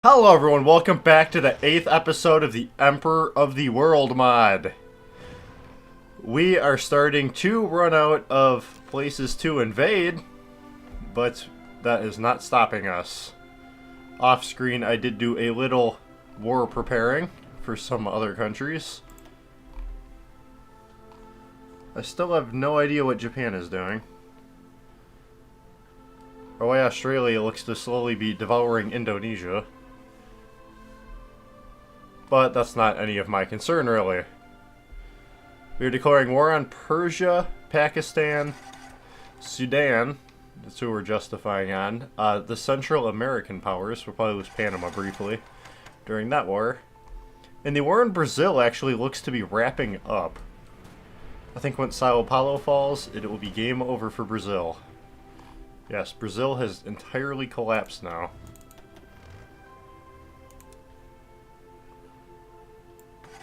Hello everyone, welcome back to the 8th episode of the Emperor of the World mod. We are starting to run out of places to invade, but that is not stopping us. Off screen I did do a little war preparing for some other countries. I still have no idea what Japan is doing. Or why Australia looks to slowly be devouring Indonesia. But that's not any of my concern, really. We are declaring war on Persia, Pakistan, Sudan. That's who we're justifying on. The Central American powers. We'll probably lose Panama briefly during that war. And the war in Brazil actually looks to be wrapping up. I think when Sao Paulo falls, it will be game over for Brazil. Yes, Brazil has entirely collapsed now.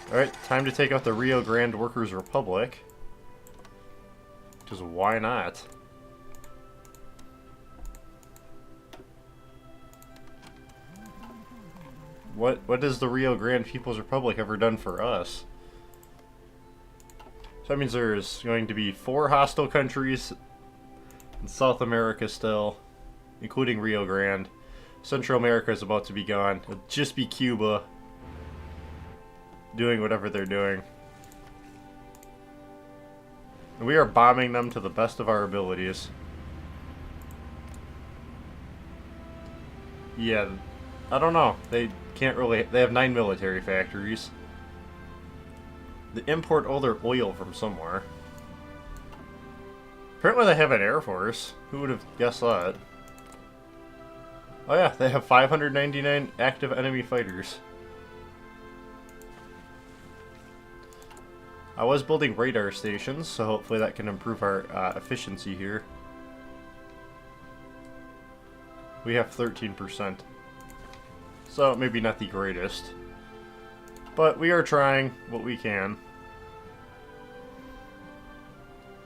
Alright, time to take out the Rio Grande Workers' Republic. Because why not? What has the Rio Grande People's Republic ever done for us? So that means there's going to be 4 hostile countries in South America still, including Rio Grande. Central America is about to be gone. It'll just be Cuba doing whatever they're doing. And we are bombing them to the best of our abilities. Yeah, I don't know. They can't really... They have 9 military factories. They import all their oil from somewhere. Apparently they have an air force. Who would have guessed that? Oh yeah, they have 599 active enemy fighters. I was building radar stations, so hopefully that can improve our efficiency here. We have 13%. So maybe not the greatest. But we are trying what we can.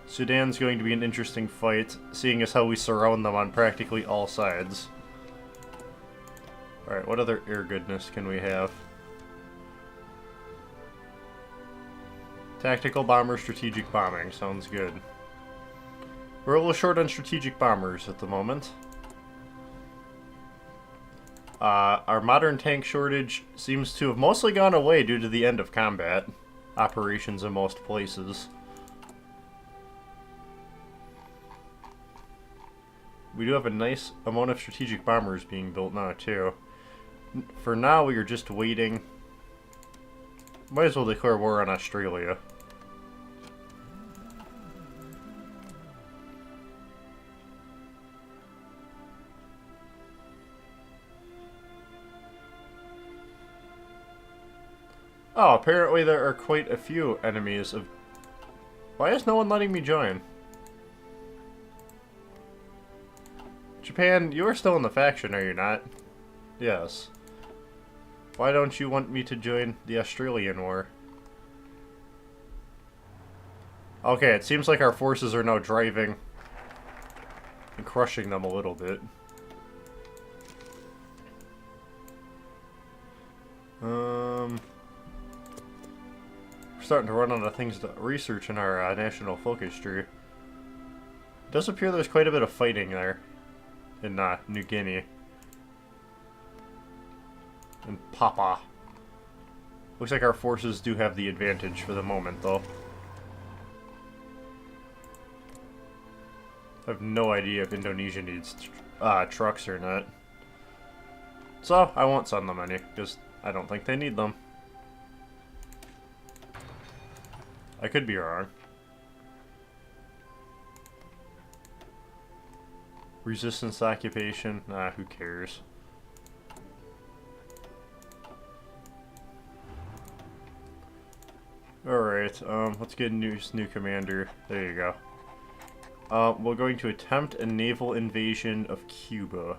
Sudan's going to be an interesting fight, seeing as how we surround them on practically all sides. Alright, what other air goodness can we have? Tactical bomber, strategic bombing. Sounds good. We're a little short on strategic bombers at the moment. Our modern tank shortage seems to have mostly gone away due to the end of combat operations in most places. We do have a nice amount of strategic bombers being built now, too. For now, we are just waiting. Might as well declare war on Australia. Oh, apparently there are quite a few enemies of... Why is no one letting me join? Japan, you are still in the faction, are you not? Yes. Why don't you want me to join the Australian war? Okay, it seems like our forces are now driving and crushing them a little bit. We're starting to run out of things to research in our national focus tree. It does appear there's quite a bit of fighting there in New Guinea. And Papa. Looks like our forces do have the advantage for the moment, though. I have no idea if Indonesia needs trucks or not. So, I won't send them any, because I don't think they need them. I could be wrong. Resistance occupation? Nah, who cares? Alright, let's get a new commander. There you go. We're going to attempt a naval invasion of Cuba.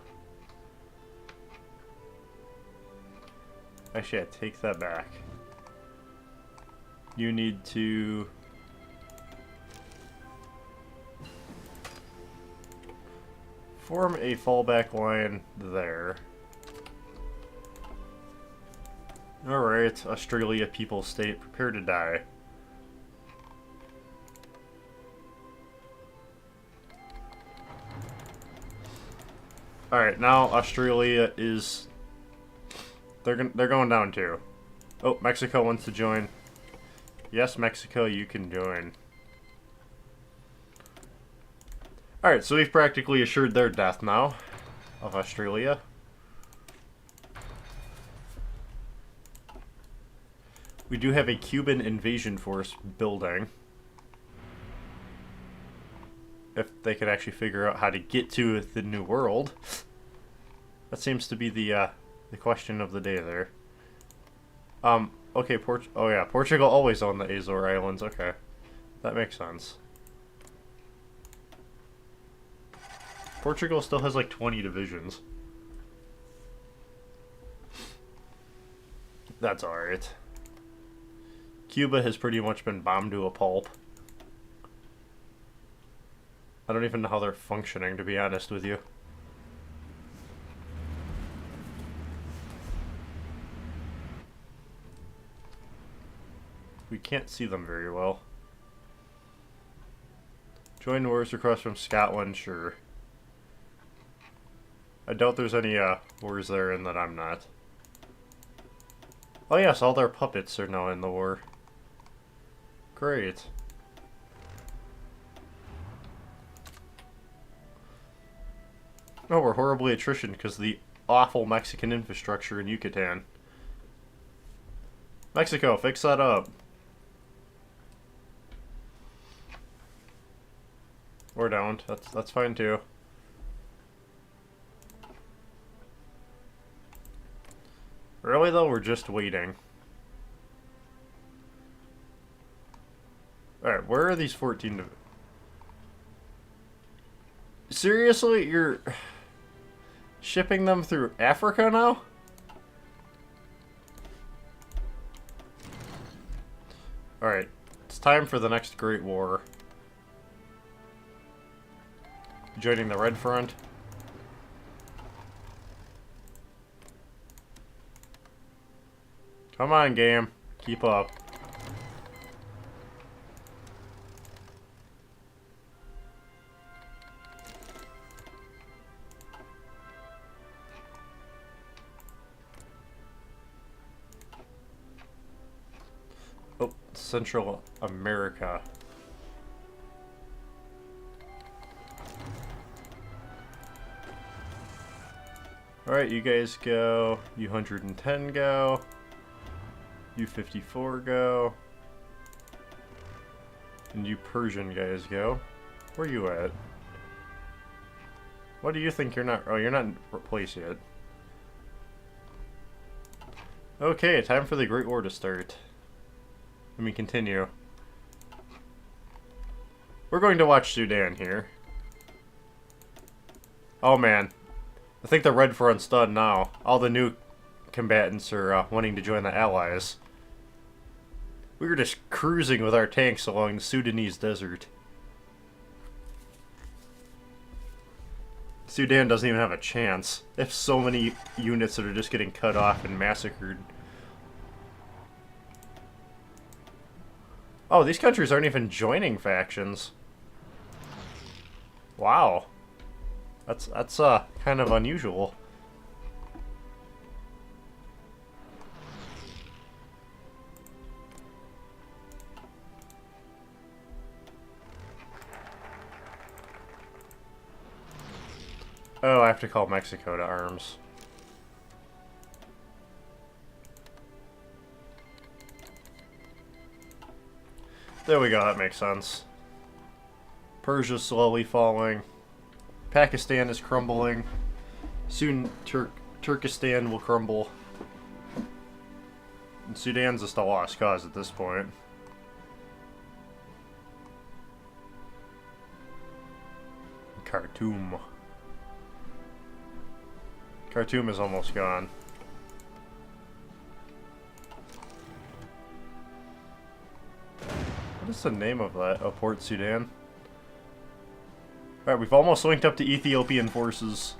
Actually, I take that back. You need to... form a fallback line there. Alright, Australia People's State, prepare to die. Alright, now Australia is... They're going down too. Oh, Mexico wants to join. Yes, Mexico, you can join. Alright, so we've practically assured their death now of Australia. We do have a Cuban invasion force building. If they could actually figure out how to get to the New World. That seems to be the question of the day there. Okay, oh yeah, Portugal always owned the Azore Islands, okay. That makes sense. Portugal still has like 20 divisions. That's alright. Cuba has pretty much been bombed to a pulp. I don't even know how they're functioning, to be honest with you. We can't see them very well. Join wars across from Scotland, sure. I doubt there's any wars they're in that I'm not. Oh yes, all their puppets are now in the war. Great. Oh, we're horribly attrition because of the awful Mexican infrastructure in Yucatan. Mexico, fix that up. Or don't. That's fine too. Really though, we're just waiting. Alright, where are these 14 Seriously? You're shipping them through Africa now? Alright, it's time for the next Great War. Joining the Red Front. Come on, game. Keep up. Oh, Central America. Alright, you guys go. You 110 go. You 54 go. And you Persian guys go. Where you at? What do you think you're not... Oh, you're not in place yet. Okay, time for the Great War to start. Let me continue. We're going to watch Sudan here. Oh man. I think the Red Front's done now. All the new combatants are wanting to join the Allies. We were just cruising with our tanks along the Sudanese desert. Sudan doesn't even have a chance. They have so many units that are just getting cut off and massacred. Oh, these countries aren't even joining factions. Wow. That's kind of unusual. Oh, I have to call Mexico to arms. There we go, that makes sense. Persia's slowly falling. Pakistan is crumbling. Soon Turkestan will crumble. And Sudan's just a lost cause at this point. Khartoum. Khartoum is almost gone. What is the name of that? Oh, Port Sudan? Alright, we've almost linked up to Ethiopian forces.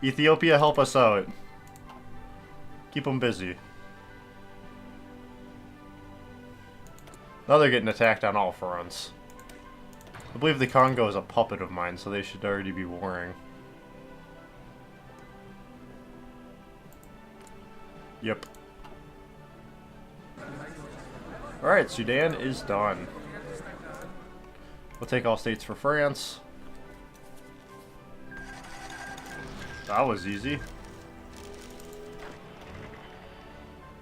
Ethiopia, help us out. Keep them busy. Now they're getting attacked on all fronts. I believe the Congo is a puppet of mine, so they should already be warring. Yep. Alright, Sudan is done. We'll take all states for France. That was easy.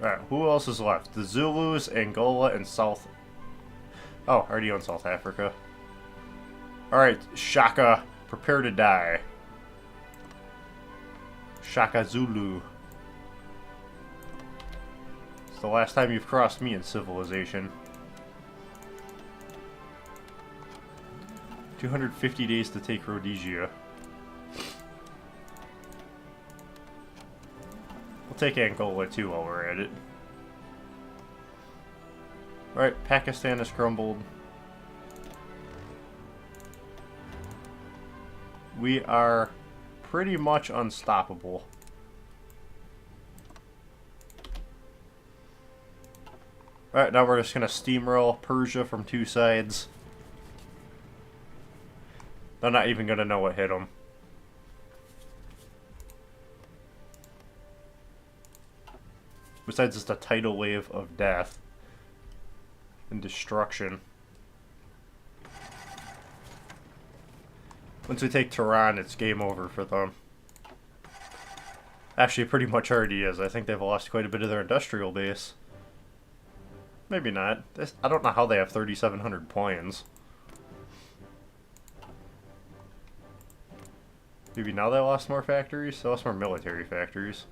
Alright, who else is left? The Zulus, Angola, and South... Oh, already own South Africa. Alright, Shaka, prepare to die. Shaka Zulu. It's the last time you've crossed me in civilization. 250 days to take Rhodesia. We'll take Angola too while we're at it. Alright, Pakistan has crumbled. We are pretty much unstoppable. Alright, now we're just going to steamroll Persia from two sides. They're not even going to know what hit them. Besides just a tidal wave of death and destruction. Once we take Tehran, it's game over for them. Actually, it pretty much already is. I think they've lost quite a bit of their industrial base. Maybe not. I don't know how they have 3,700 planes. Maybe now they lost more factories? They lost more military factories.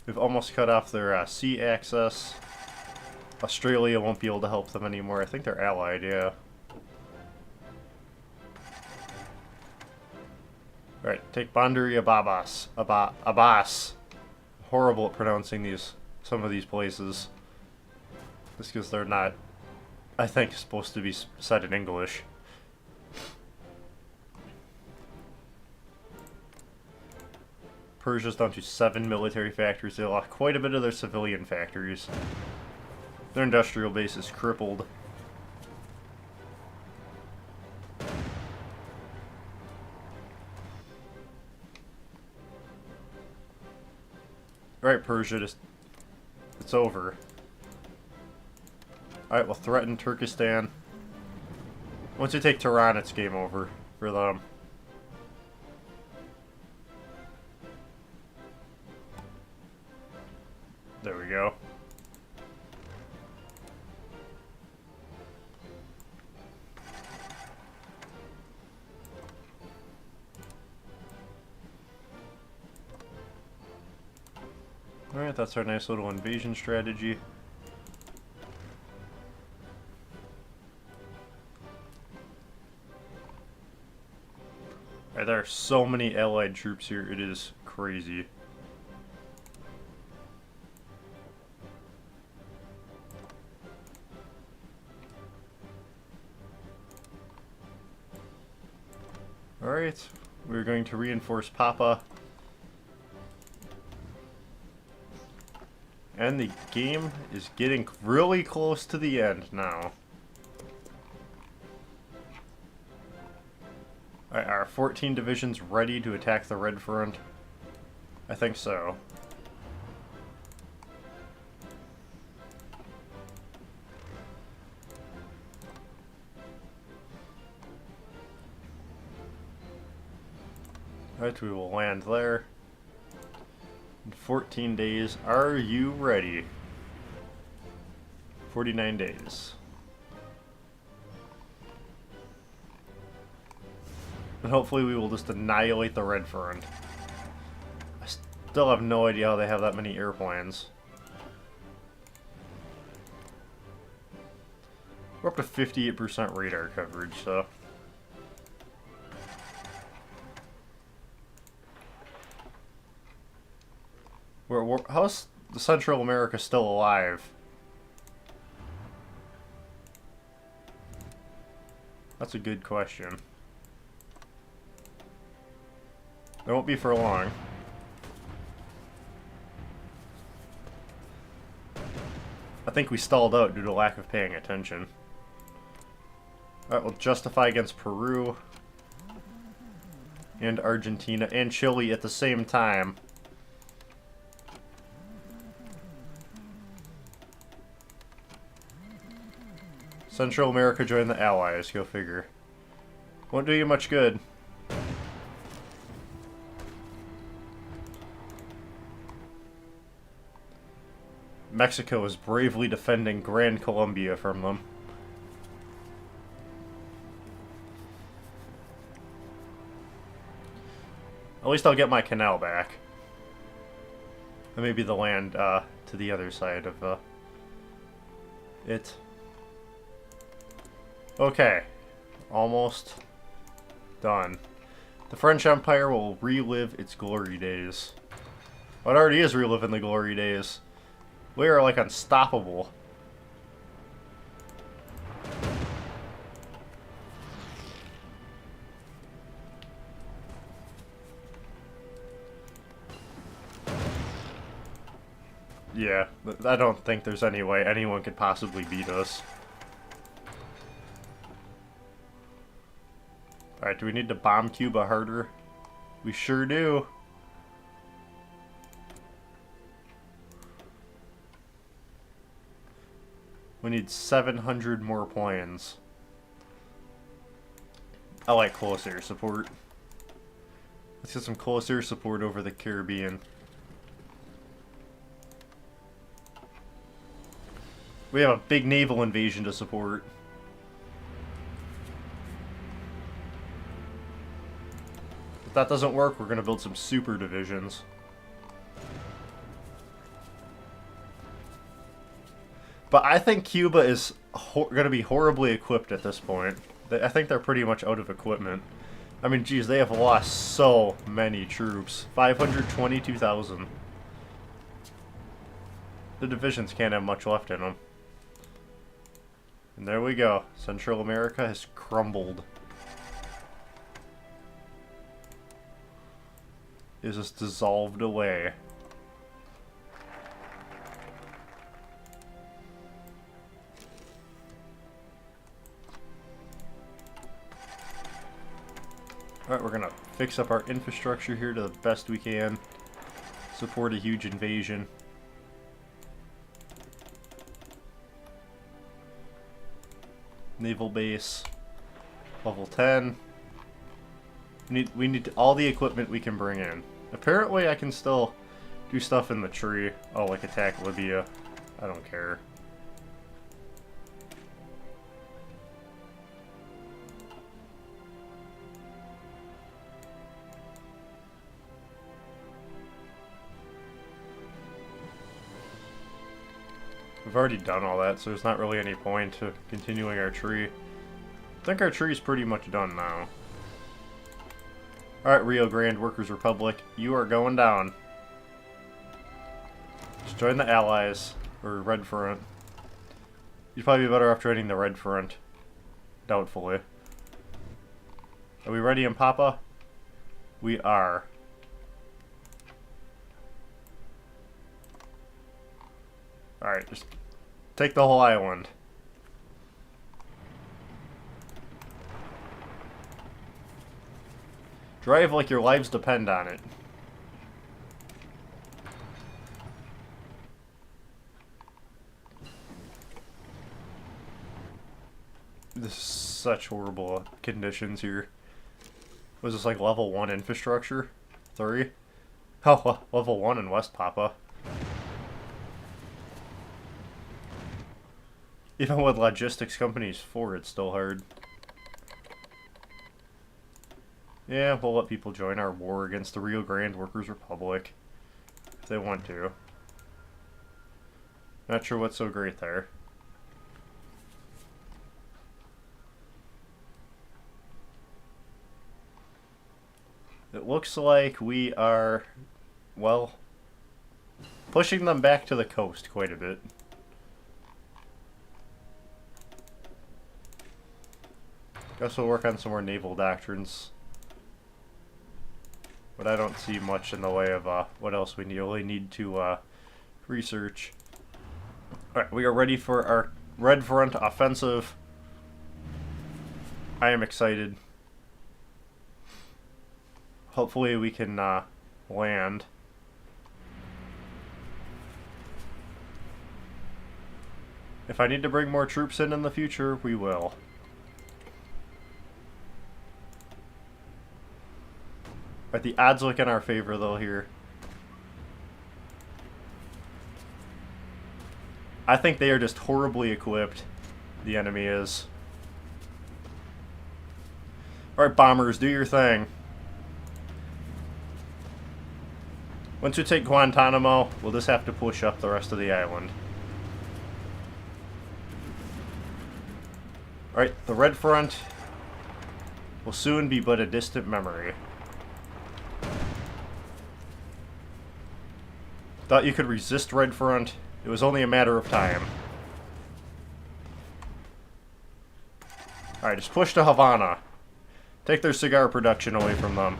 We've almost cut off their sea access. Australia won't be able to help them anymore. I think they're allied, yeah. Alright, take Bandari Abbas. Abbas. Horrible at pronouncing some of these places. Just because they're not, I think, supposed to be said in English. Persia's down to 7 military factories. They lost quite a bit of their civilian factories. Their industrial base is crippled. Alright, Persia, it's over. Alright, we'll threaten Turkestan. Once you take Tehran, it's game over for them. There we go. Alright, that's our nice little invasion strategy. Alright, there are so many allied troops here, it is crazy. Alright, we're going to reinforce Papa. And the game is getting really close to the end now. Alright, are 14 divisions ready to attack the Red Front? I think so. Alright, we will land there. In 14 days. Are you ready? 49 days. And hopefully we will just annihilate the Red Front. I still have no idea how they have that many airplanes. We're up to 58% radar coverage, so... how's the Central America still alive? That's a good question. It won't be for long. I think we stalled out due to lack of paying attention. Alright, we'll justify against Peru and Argentina and Chile at the same time. Central America joined the Allies, go figure. Won't do you much good. Mexico is bravely defending Gran Colombia from them. At least I'll get my canal back. And maybe the land to the other side of it. Okay. Almost done. The French Empire will relive its glory days. Well, it already is reliving the glory days. We are like unstoppable. Yeah, I don't think there's any way anyone could possibly beat us. Alright, do we need to bomb Cuba harder? We sure do. We need 700 more planes. I like close air support. Let's get some close air support over the Caribbean. We have a big naval invasion to support. If that doesn't work, we're going to build some super divisions. But I think Cuba is going to be horribly equipped at this point. I think they're pretty much out of equipment. I mean, geez, they have lost so many troops. 522,000. The divisions can't have much left in them. And there we go. Central America has crumbled. It is just dissolved away. Alright, we're gonna fix up our infrastructure here to the best we can. Support a huge invasion. Naval base. Level 10. We need all the equipment we can bring in. Apparently I can still do stuff in the tree. Oh, like attack Libya. I don't care. We've already done all that, so there's not really any point to continuing our tree. I think our tree's pretty much done now. Alright, Rio Grande Workers' Republic, you are going down. Just join the Allies, or Red Front. You'd probably be better off joining the Red Front. Doubtfully. Are we ready in Papa? We are. Alright, just take the whole island. Drive like your lives depend on it. This is such horrible conditions here. Was this like level 1 infrastructure? 3? Oh, level 1 in West Papa. Even with logistics companies 4, it's still hard. Yeah, we'll let people join our war against the Rio Grande Workers' Republic. If they want to. Not sure what's so great there. It looks like we are, well, pushing them back to the coast quite a bit. Guess we'll work on some more naval doctrines. But I don't see much in the way of what else we really need to research. Alright, we are ready for our Red Front offensive. I am excited. Hopefully we can land. If I need to bring more troops in the future, we will. Alright, the odds look in our favor though here. I think they are just horribly equipped. The enemy is. Alright, bombers, do your thing. Once we take Guantanamo, we'll just have to push up the rest of the island. Alright, the Red Front will soon be but a distant memory. Thought you could resist Red Front. It was only a matter of time. Alright, just push to Havana. Take their cigar production away from them.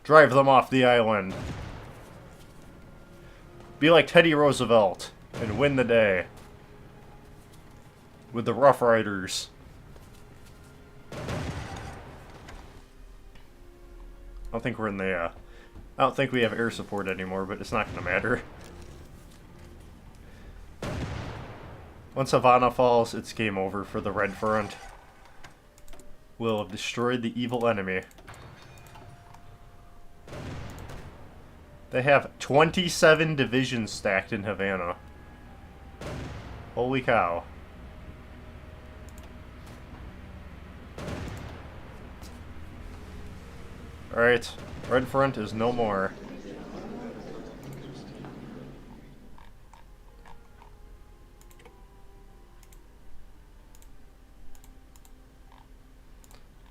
Drive them off the island. Be like Teddy Roosevelt and win the day. With the Rough Riders. I don't think we're in the, I don't think we have air support anymore, but it's not going to matter. Once Havana falls, it's game over for the Red Front. We'll have destroyed the evil enemy. They have 27 divisions stacked in Havana. Holy cow. Alright, Red Front is no more.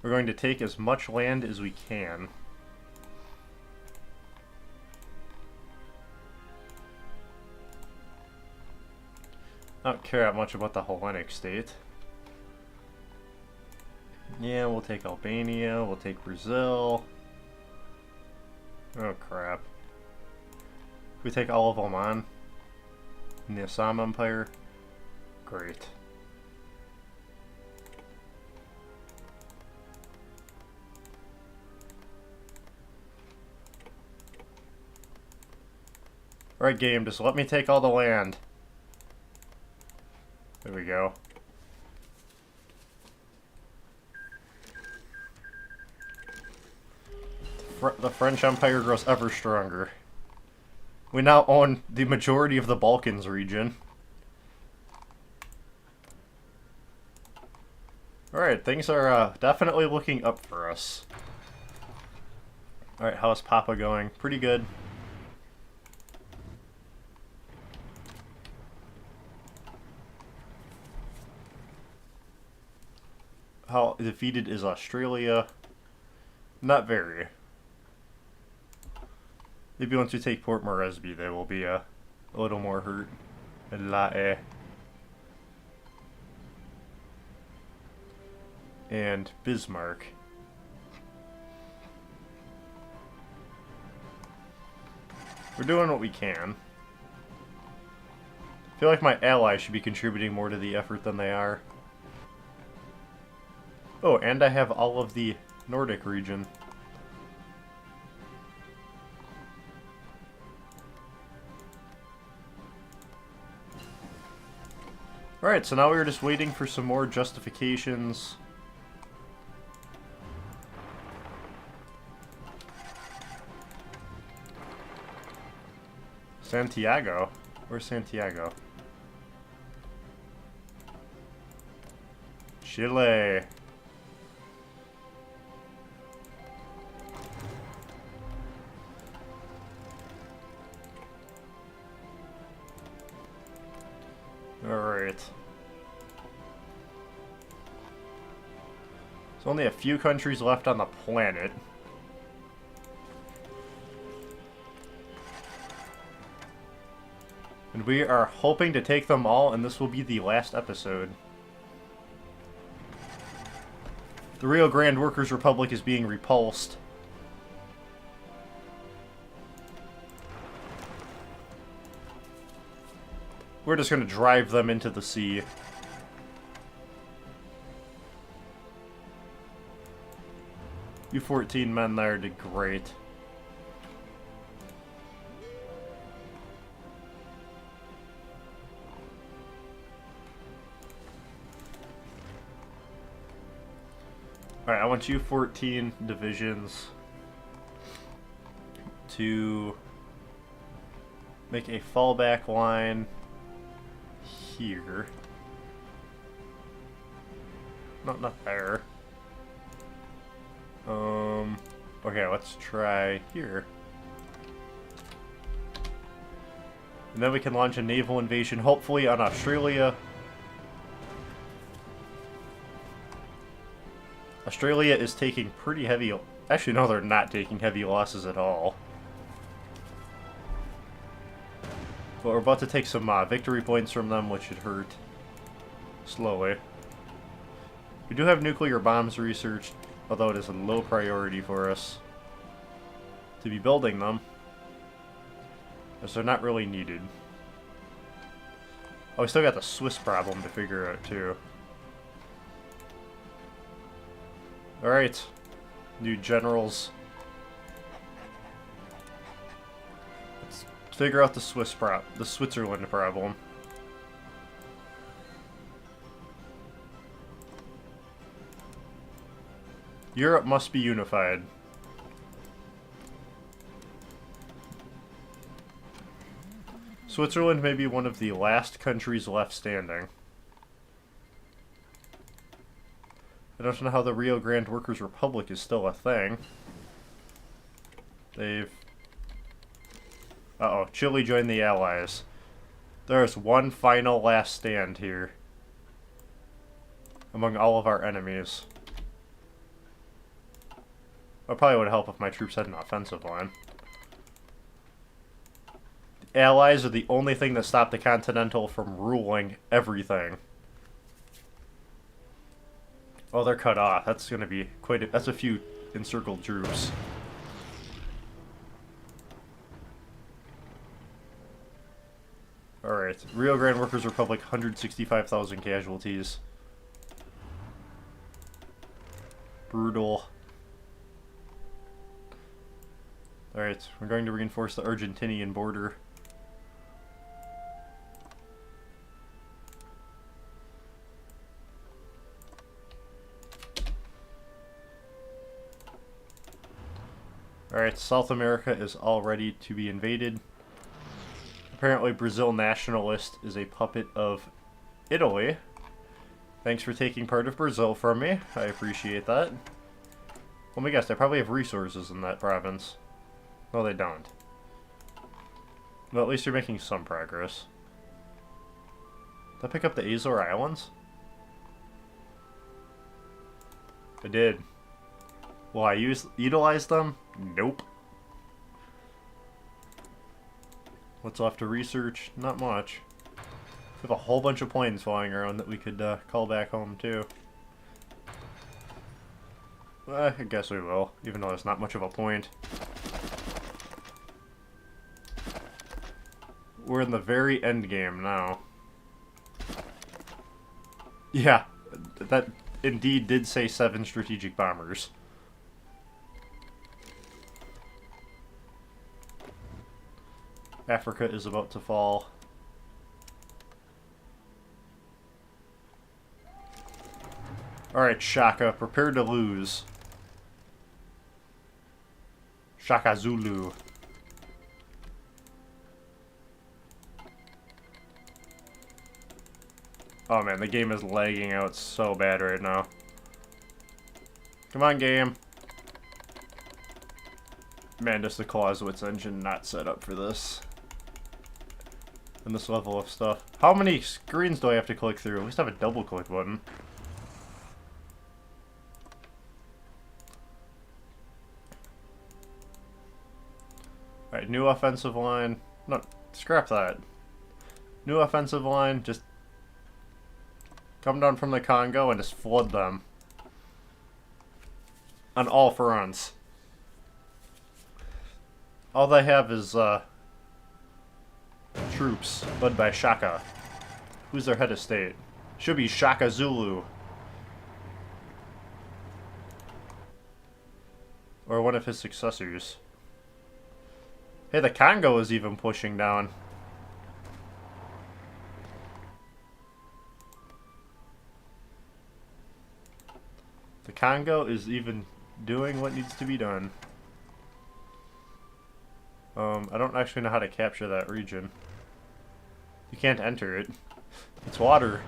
We're going to take as much land as we can. I don't care that much about the Hellenic state. Yeah, we'll take Albania, we'll take Brazil. Oh crap. We take all of Oman? In the Assam Empire? Great. Alright game, just let me take all the land. There we go. The French Empire grows ever stronger. We now own the majority of the Balkans region. Alright, things are definitely looking up for us. Alright, how's Papa going? Pretty good. How defeated is Australia? Not very. Maybe once we take Port Moresby, they will be a little more hurt. Lae. And Bismarck. We're doing what we can. I feel like my allies should be contributing more to the effort than they are. Oh, and I have all of the Nordic region. Alright, so now we're just waiting for some more justifications. Santiago? Where's Santiago? Chile. Alright. There's only a few countries left on the planet. And we are hoping to take them all, and this will be the last episode. The Rio Grande Workers' Republic is being repulsed. We're just going to drive them into the sea. You 14 men there did great. Alright, I want you 14 divisions to make a fallback line here. No, not there. Okay, let's try here. And then we can launch a naval invasion, hopefully on Australia. Australia is taking pretty heavy... Actually, no, they're not taking heavy losses at all. But we're about to take some victory points from them, which should hurt slowly. We do have nuclear bombs researched, although it is a low priority for us to be building them, as they're not really needed. Oh, we still got the Swiss problem to figure out, too. Alright. New generals. Let's figure out the Switzerland problem. Europe must be unified. Switzerland may be one of the last countries left standing. I don't know how the Rio Grande Workers' Republic is still a thing. They've... Uh-oh, Chile joined the Allies. There's one final last stand here among all of our enemies. It probably would help if my troops had an offensive line. The Allies are the only thing that stopped the Continental from ruling everything. Oh, they're cut off. That's going to be quite a... That's a few encircled troops. Alright. Rio Grande Workers' Republic, 165,000 casualties. Brutal. Alright, we're going to reinforce the Argentinian border. Alright, South America is all ready to be invaded. Apparently Brazil Nationalist is a puppet of Italy. Thanks for taking part of Brazil from me. I appreciate that. Let me guess, they probably have resources in that province. No, they don't. Well, at least you're making some progress. Did I pick up the Azore Islands? I did. Will I utilize them? Nope. What's left to research? Not much. We have a whole bunch of planes flying around that we could call back home too. I guess we will, even though there's not much of a point. We're in the very end game now. Yeah, that indeed did say 7 strategic bombers. Africa is about to fall. Alright, Shaka, prepare to lose. Shaka Zulu. Oh man, the game is lagging out so bad right now. Come on, game. Man, just the Clausewitz engine not set up for this. And this level of stuff. How many screens do I have to click through? At least have a double click button. Alright, new offensive line. No, scrap that. New offensive line, just come down from the Congo and just flood them. on all fronts. All they have is troops led by Shaka. Who's their head of state? Should be Shaka Zulu. Or one of his successors. Hey, the Congo is even pushing down. The Congo is even doing what needs to be done. I don't actually know how to capture that region. You can't enter it. It's water.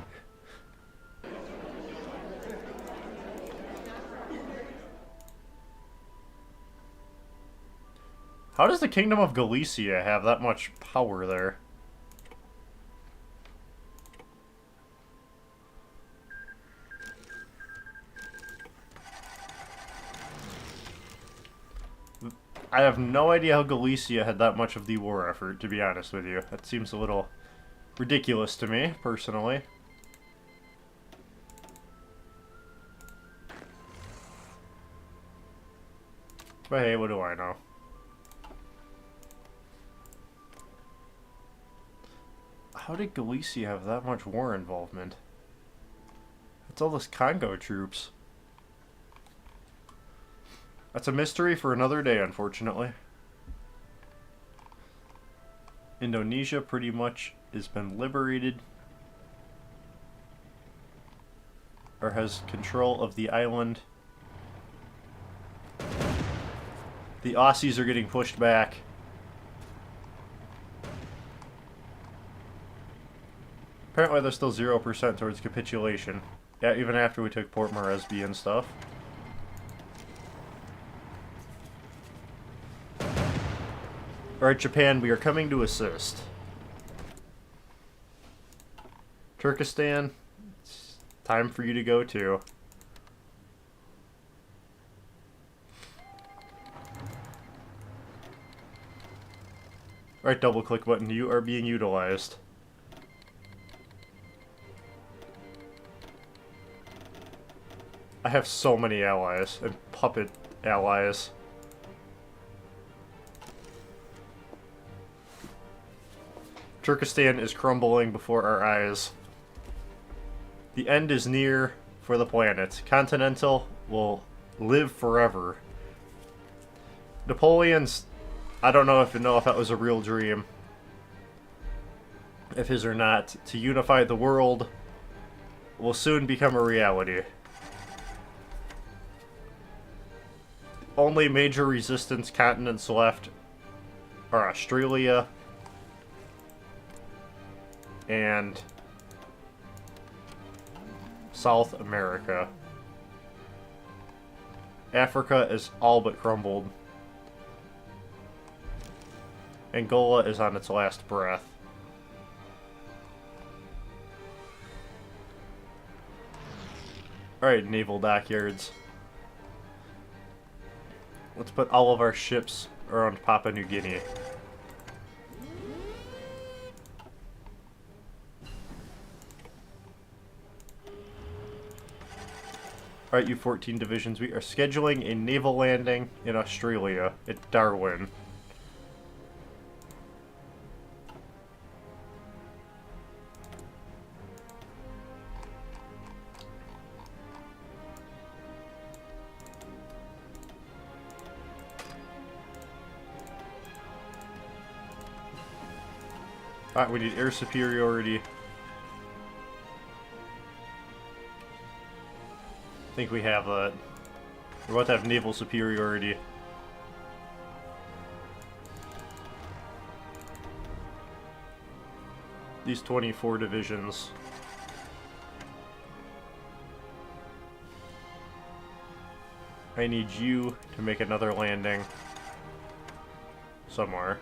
How does the Kingdom of Galicia have that much power there? I have no idea how Galicia had that much of the war effort, to be honest with you. That seems a little ridiculous to me, personally. But hey, what do I know? How did Galicia have that much war involvement? It's all those Congo troops. That's a mystery for another day, unfortunately. Indonesia pretty much has been liberated. Or has control of the island. The Aussies are getting pushed back. Apparently they're still 0% towards capitulation. Yeah, even after we took Port Moresby and stuff. Alright, Japan, we are coming to assist. Turkestan, it's time for you to go too. Alright, double click button, you are being utilized. I have so many allies, and puppet allies. Turkestan is crumbling before our eyes. The end is near for the planet. Continental will live forever. Napoleon's... I don't know if that was a real dream. If his or not. To unify the world will soon become a reality. Only major resistance continents left are Australia and South America. Africa is all but crumbled. Angola is on its last breath. Alright, naval dockyards. Let's put all of our ships around Papua New Guinea. Alright, you 14 divisions, we are scheduling a naval landing in Australia at Darwin. Alright, we need air superiority. I think we have that. We're about to have naval superiority. These 24 divisions. I need you to make another landing somewhere.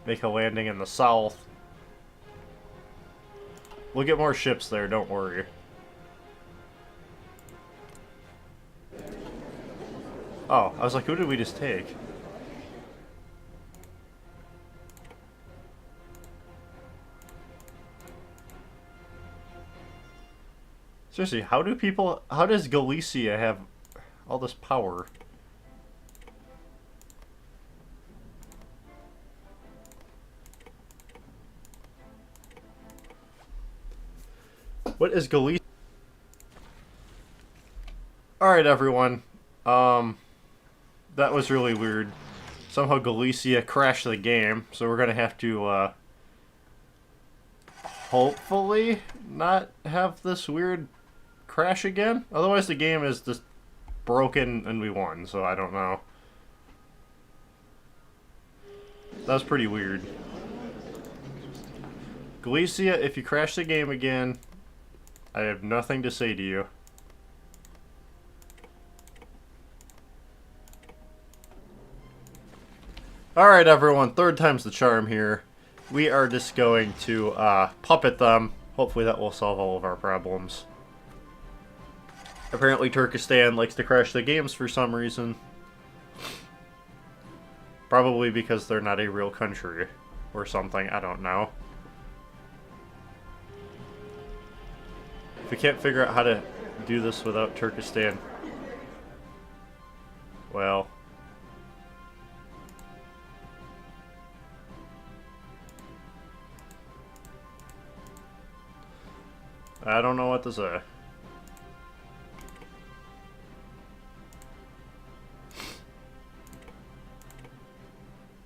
Make a landing in the south. We'll get more ships there, don't worry. Oh, I was like, who did we just take? Seriously, how does Galicia have all this power? What is Galicia? Alright, everyone. That was really weird. Somehow Galicia crashed the game, so we're gonna have to, hopefully not have this weird crash again. Otherwise the game is just broken and we won, so I don't know. That was pretty weird. Galicia, if you crash the game again, I have nothing to say to you. Alright everyone, third time's the charm here. We are just going to puppet them. Hopefully that will solve all of our problems. Apparently Turkestan likes to crash the games for some reason. Probably because they're not a real country. Or something, I don't know. If we can't figure out how to do this without Turkestan, well... I don't know what to say.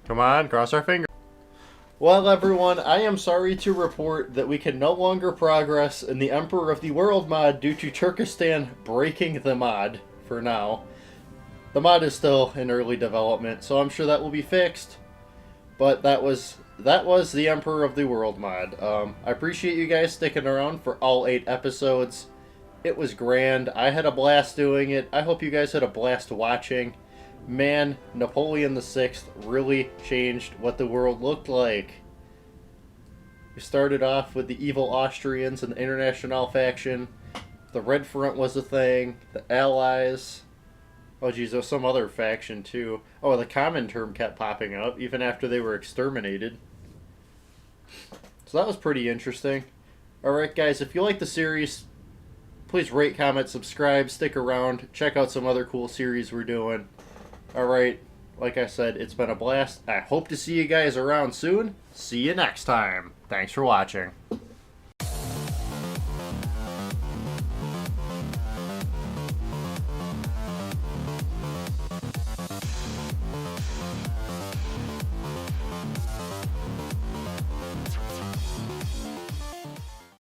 Come on, cross our fingers. Well, everyone, I am sorry to report that we can no longer progress in the Emperor of the World mod due to Turkestan breaking the mod for now. The mod is still in early development, so I'm sure that will be fixed. But that was the Emperor of the World mod. I appreciate you guys sticking around for all 8 episodes. It was grand. I had a blast doing it. I hope you guys had a blast watching. Man, Napoleon VI really changed what the world looked like. We started off with the evil Austrians and the International faction. The Red Front was a thing. The Allies. Oh geez, there was some other faction too. Oh, the Comintern kept popping up even after they were exterminated. So that was pretty interesting. Alright guys, if you like the series, please rate, comment, subscribe, stick around, check out some other cool series we're doing. Alright, like I said, it's been a blast. I hope to see you guys around soon. See you next time. Thanks for watching.